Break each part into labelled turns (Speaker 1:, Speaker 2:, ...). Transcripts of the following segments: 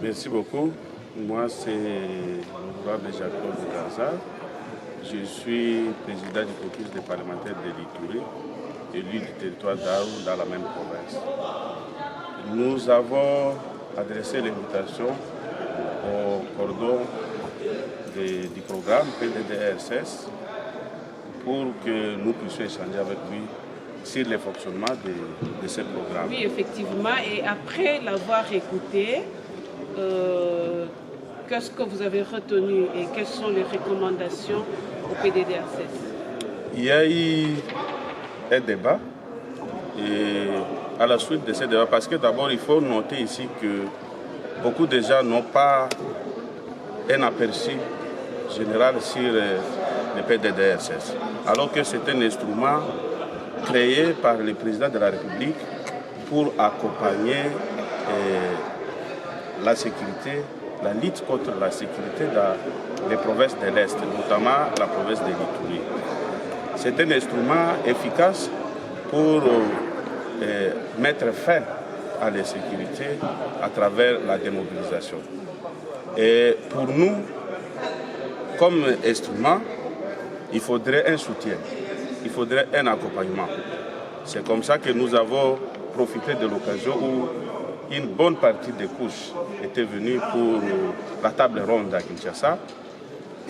Speaker 1: Merci beaucoup. Moi, c'est l'honorable Jacques-Claude Gaza. Je suis président du caucus des parlementaires de l'Ituri, élu du territoire d'Aou dans la même province. Nous avons adressé l'invitation au cordon du programme PDDRSS pour que nous puissions échanger avec lui sur le fonctionnement de ce programme.
Speaker 2: Oui, effectivement. Et après l'avoir écouté, qu'est-ce que vous avez retenu et quelles sont les recommandations au PDDRSS?
Speaker 1: Il y a eu un débat et à la suite de ce débat, parce que d'abord il faut noter ici que beaucoup de gens n'ont pas un aperçu général sur le PDDRSS, alors que c'est un instrument créé par le président de la République pour accompagner la sécurité, la lutte contre la sécurité dans les provinces de l'Est, notamment la province de l'Ituri. C'est un instrument efficace pour mettre fin à l'insécurité à travers la démobilisation. Et pour nous, comme instrument, il faudrait un soutien, il faudrait un accompagnement. C'est comme ça que nous avons profité de l'occasion où une bonne partie des couches étaient venues pour la table ronde à Kinshasa,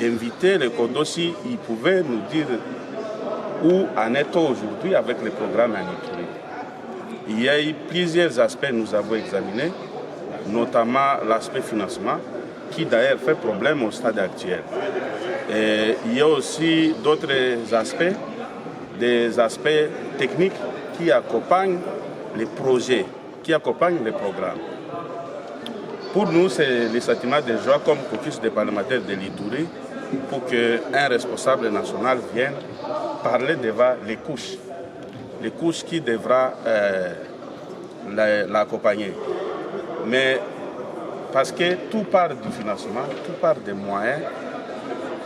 Speaker 1: inviter les Kodo si ils pouvaient nous dire où en est-on aujourd'hui avec le programme en Ituri. Il y a eu plusieurs aspects que nous avons examinés, notamment l'aspect financement, qui d'ailleurs fait problème au stade actuel. Et il y a aussi d'autres aspects, des aspects techniques qui accompagnent les projets, qui accompagnent les programmes. Pour nous, c'est le sentiment de joie comme caucus des parlementaires de l'Ituri pour qu'un responsable national vienne parler devant les couches qui devra l'accompagner. Mais parce que tout part du financement, tout part des moyens,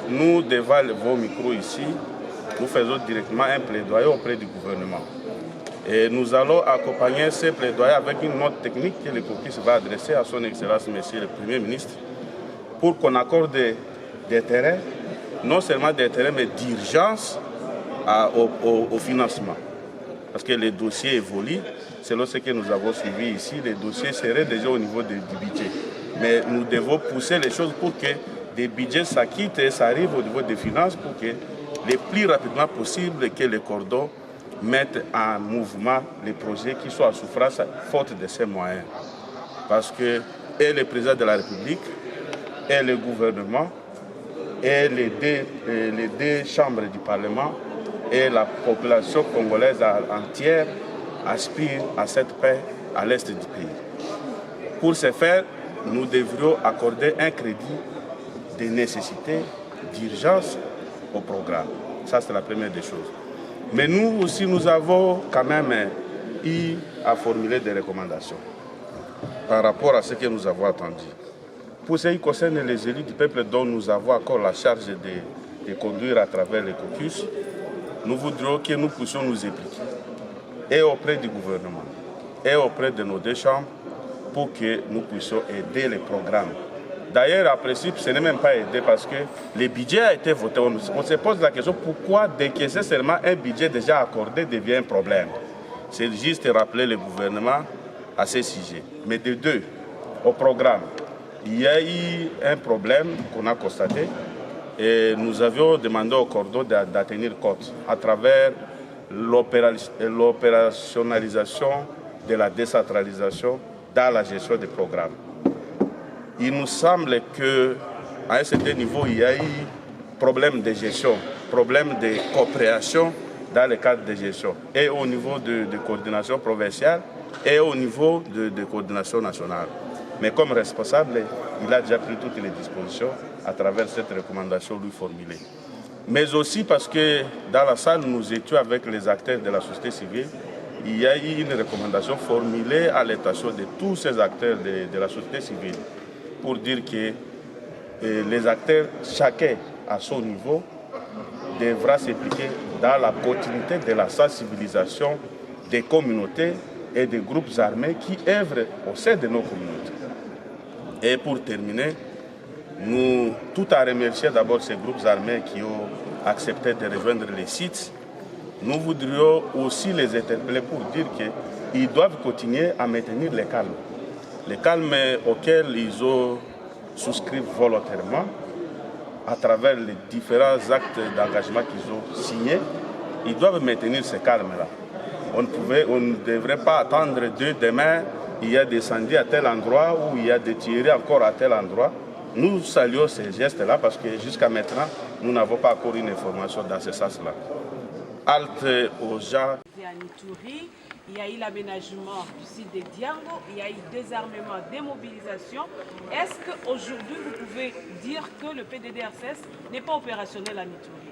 Speaker 1: nous, devant vos micros ici, nous faisons directement un plaidoyer auprès du gouvernement. Et nous allons accompagner ces plaidoyers avec une note technique que le caucus va adresser à son Excellence, Monsieur le Premier ministre, pour qu'on accorde des terrains, non seulement des terrains, mais d'urgence au financement. Parce que les dossiers évoluent, selon ce que nous avons suivi ici, les dossiers seraient déjà au niveau du budget. Mais nous devons pousser les choses pour que des budgets s'acquittent et ça arrive au niveau des finances pour que le plus rapidement possible que les cordons mettent en mouvement les projets qui sont à souffrance faute de ces moyens. Parce que et le président de la République, et le gouvernement, et les deux chambres du Parlement, et la population congolaise entière aspirent à cette paix à l'est du pays. Pour ce faire, nous devrions accorder un crédit de nécessité, d'urgence au programme. Ça, c'est la première des choses. Mais nous aussi, nous avons quand même eu à formuler des recommandations par rapport à ce que nous avons attendu. Pour ce qui concerne les élus du peuple dont nous avons encore la charge de conduire à travers les caucus, nous voudrions que nous puissions nous impliquer et auprès du gouvernement et auprès de nos deux chambres pour que nous puissions aider les programmes. D'ailleurs, en principe, ce n'est même pas aidé parce que le budget a été voté. On se pose la question pourquoi décaisser seulement un budget déjà accordé devient un problème. C'est juste rappeler le gouvernement à ces sujets. Mais de deux, au programme, il y a eu un problème qu'on a constaté et nous avions demandé au cordon d'en tenir compte à travers l'opérationnalisation de la décentralisation dans la gestion des programmes. Il nous semble qu'à un certain niveau, il y a eu problème de gestion, problème de coopération dans le cadre de gestion, et au niveau de coordination provinciale et au niveau de coordination nationale. Mais comme responsable, il a déjà pris toutes les dispositions à travers cette recommandation lui formulée. Mais aussi parce que dans la salle, nous étions avec les acteurs de la société civile, il y a eu une recommandation formulée à l'intention de tous ces acteurs de la société civile pour dire que les acteurs, chacun à son niveau, devra s'impliquer dans la continuité de la sensibilisation des communautés et des groupes armés qui œuvrent au sein de nos communautés. Et pour terminer, nous tout à remercier d'abord ces groupes armés qui ont accepté de rejoindre les sites. Nous voudrions aussi les interpeller pour dire qu'ils doivent continuer à maintenir le calme auquel ils ont souscrit volontairement à travers les différents actes d'engagement qu'ils ont signés. Ils doivent maintenir ce calme-là. On ne devrait pas attendre de demain, il y a des incendies à tel endroit ou il y a des tueries encore à tel endroit. Nous saluons ces gestes-là parce que jusqu'à maintenant, nous n'avons pas encore une information dans ce sens-là. Halte aux gens.
Speaker 2: Il y a eu l'aménagement du site de Diango, il y a eu désarmement, démobilisation. Est-ce qu'aujourd'hui, vous pouvez dire que le PDDRCS n'est pas opérationnel à Ituri?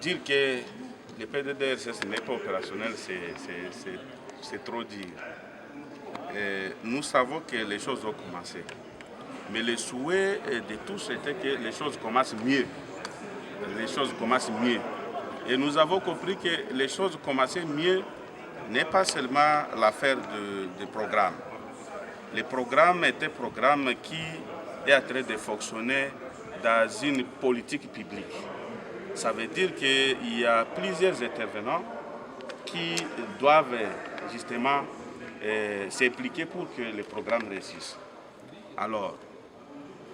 Speaker 1: Dire que le PDDRCS n'est pas opérationnel, c'est trop dire. Nous savons que les choses ont commencé. Mais le souhait de tous était que les choses commencent mieux. Les choses commencent mieux. Et nous avons compris que les choses commençaient mieux n'est pas seulement l'affaire de programmes. Les programmes étaient programmes qui est en train de fonctionner dans une politique publique. Ça veut dire qu'il y a plusieurs intervenants qui doivent justement s'impliquer pour que les programmes réussissent. Alors,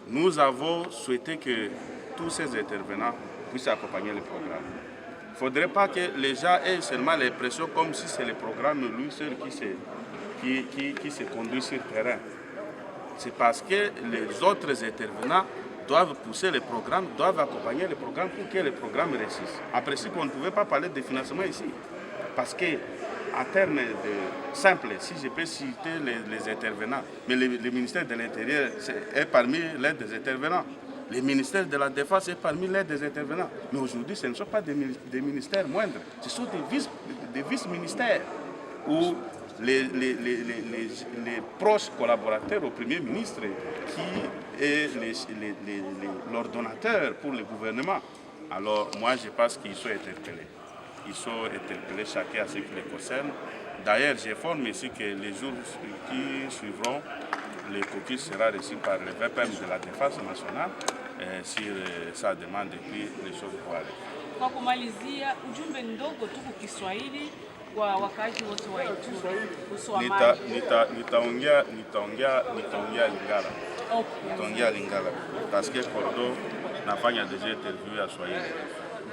Speaker 1: nous avons souhaité que tous ces intervenants puissent accompagner le programme. Il ne faudrait pas que les gens aient seulement l'impression comme si c'est le programme lui seul qui se conduit sur le terrain. C'est parce que les autres intervenants doivent pousser le programme, doivent accompagner le programme pour que le programme réussisse. Après ça, on ne pouvait pas parler de financement ici. Parce que, en termes simples, si je peux citer les intervenants, mais le ministère de l'Intérieur est parmi les des intervenants. Le ministère de la Défense est parmi les des intervenants. Mais aujourd'hui, ce ne sont pas des ministères moindres. Ce sont des vice-ministères où les proches collaborateurs au Premier ministre qui est l'ordonnateur pour le gouvernement. Alors moi, je pense qu'ils sont interpellés. Ils sont interpellés chacun à ce qui les concerne. D'ailleurs, j'informe ici que les jours qui suivront, le caucus sera reçu par le VPM de la Défense nationale sur sa demande et puis les choses vont aller.
Speaker 2: Kwa kumalizia, ujumbe ndogo tu kwa Kiswahili kwa wakaaji wote wa Ituri kuhusu amani.
Speaker 1: Nitaongea Lingala. Okay. Nitaongea Lingala parce que Cordo nafanya déjà interview ya Swahili.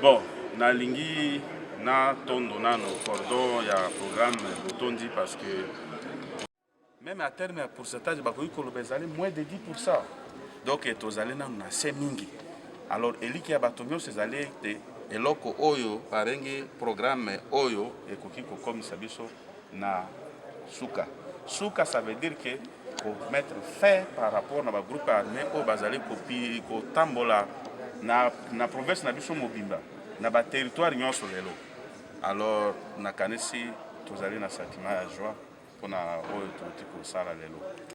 Speaker 1: Bon, nalingi na tondo nano Cordo ya programme botondi parce que même à terme ya pourcentage bakoki koloba ezali moins de 10%. Donc tozali nano na se mingi. Alors eliki ya bato nyonso ezali ete eloko oyo parenge programme oyo ekoki kokomisa biso na suka. Suka, ça veut dire que pour mettre fin par rapport na ba groupe armé oyo bazali kotambola na province na biso mobimba na ba territoire nyonso lelo. Alors nakanisi tozali na sentiment ya joie mpona oyo toti kosala lelo.